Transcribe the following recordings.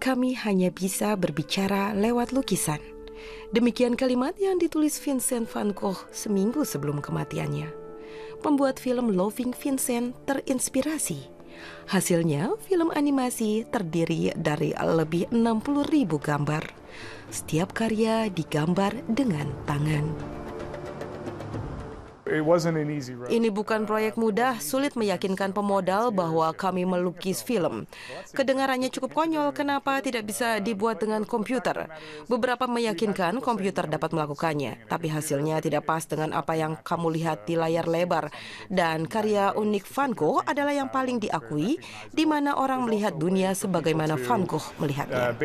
Kami hanya bisa berbicara lewat lukisan. Demikian kalimat yang ditulis Vincent van Gogh seminggu sebelum kematiannya. Pembuat film Loving Vincent terinspirasi. Hasilnya, film animasi terdiri dari lebih 60.000 gambar. Setiap karya digambar dengan tangan. Ini bukan proyek mudah, sulit meyakinkan pemodal bahwa kami melukis film. Kedengarannya cukup konyol, kenapa tidak bisa dibuat dengan komputer? Beberapa meyakinkan komputer dapat melakukannya, tapi hasilnya tidak pas dengan apa yang kamu lihat di layar lebar. Dan karya unik Van Gogh adalah yang paling diakui, di mana orang melihat dunia sebagaimana Van Gogh melihatnya.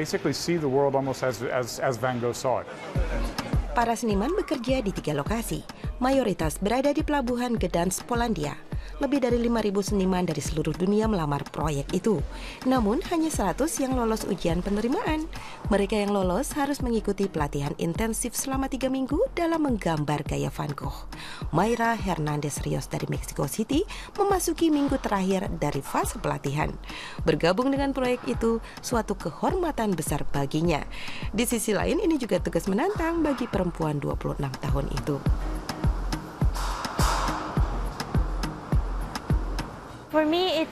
Para seniman bekerja di 3 lokasi, mayoritas berada di Pelabuhan Gdansk, Polandia. Lebih dari 5.000 seniman dari seluruh dunia melamar proyek itu. Namun hanya 100 yang lolos ujian penerimaan. Mereka yang lolos harus mengikuti pelatihan intensif selama 3 minggu dalam menggambar gaya Van Gogh. Mayra Hernandez Rios dari Mexico City memasuki minggu terakhir dari fase pelatihan. Bergabung dengan proyek itu suatu kehormatan besar baginya. Di sisi lain ini juga tugas menantang bagi perempuan 26 tahun itu. For me,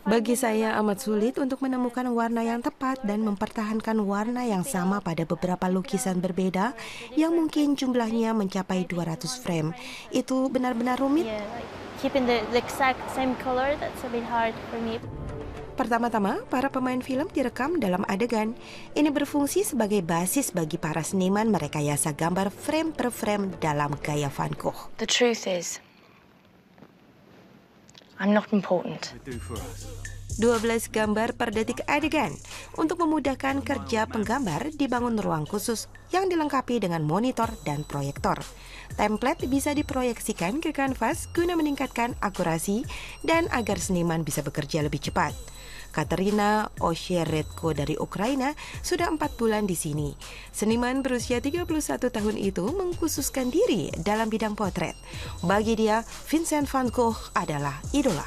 Bagi saya amat sulit untuk menemukan warna yang tepat dan mempertahankan warna yang sama pada beberapa lukisan berbeda yang mungkin jumlahnya mencapai 200 frame. Itu benar-benar rumit. keeping the exact same color, that's a bit hard for me. Pertama-tama, para pemain film direkam dalam adegan. Ini berfungsi sebagai basis bagi para seniman merekayasa gambar frame per frame dalam gaya Van Gogh. The truth is, I'm not important. 12 gambar per detik adegan. Untuk memudahkan kerja penggambar, dibangun ruang khusus yang dilengkapi dengan monitor dan proyektor. Template bisa diproyeksikan ke kanvas guna meningkatkan akurasi dan agar seniman bisa bekerja lebih cepat. Katerina Osheretko dari Ukraina sudah 4 bulan di sini. Seniman berusia 31 tahun itu mengkhususkan diri dalam bidang potret. Bagi dia, Vincent van Gogh adalah idola.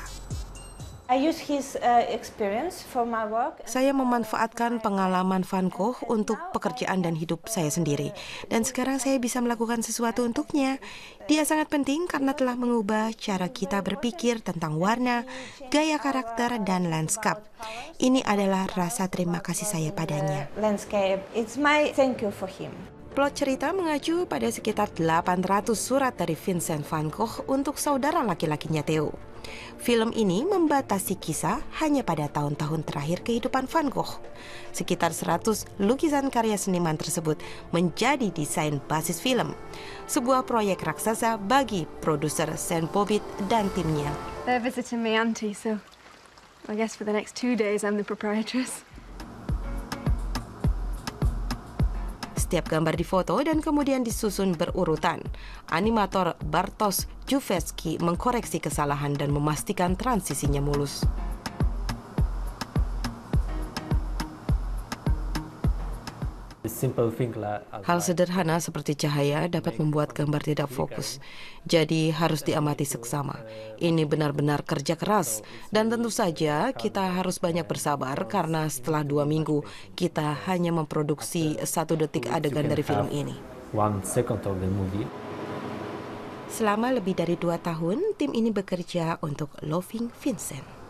Saya memanfaatkan pengalaman Van Gogh untuk pekerjaan dan hidup saya sendiri. Dan sekarang saya bisa melakukan sesuatu untuknya. Dia sangat penting karena telah mengubah cara kita berpikir tentang warna, gaya karakter, dan lanskap. Ini adalah rasa terima kasih saya padanya. Plot cerita mengacu pada sekitar 800 surat dari Vincent van Gogh untuk saudara laki-lakinya Theo. Film ini membatasi kisah hanya pada tahun-tahun terakhir kehidupan Van Gogh. Sekitar 100 lukisan karya seniman tersebut menjadi desain basis film. Sebuah proyek raksasa bagi produser Saint Bobit dan timnya. They're visiting me auntie, so I guess for the next 2 days I'm the proprietress. Setiap gambar difoto dan kemudian disusun berurutan. Animator Bartosz Jufecki mengkoreksi kesalahan dan memastikan transisinya mulus. Hal sederhana seperti cahaya dapat membuat gambar tidak fokus. Jadi harus diamati seksama. Ini benar-benar kerja keras. Dan tentu saja kita harus banyak bersabar karena setelah 2 minggu kita hanya memproduksi 1 detik adegan dari film ini. Selama lebih dari 2 tahun, tim ini bekerja untuk Loving Vincent.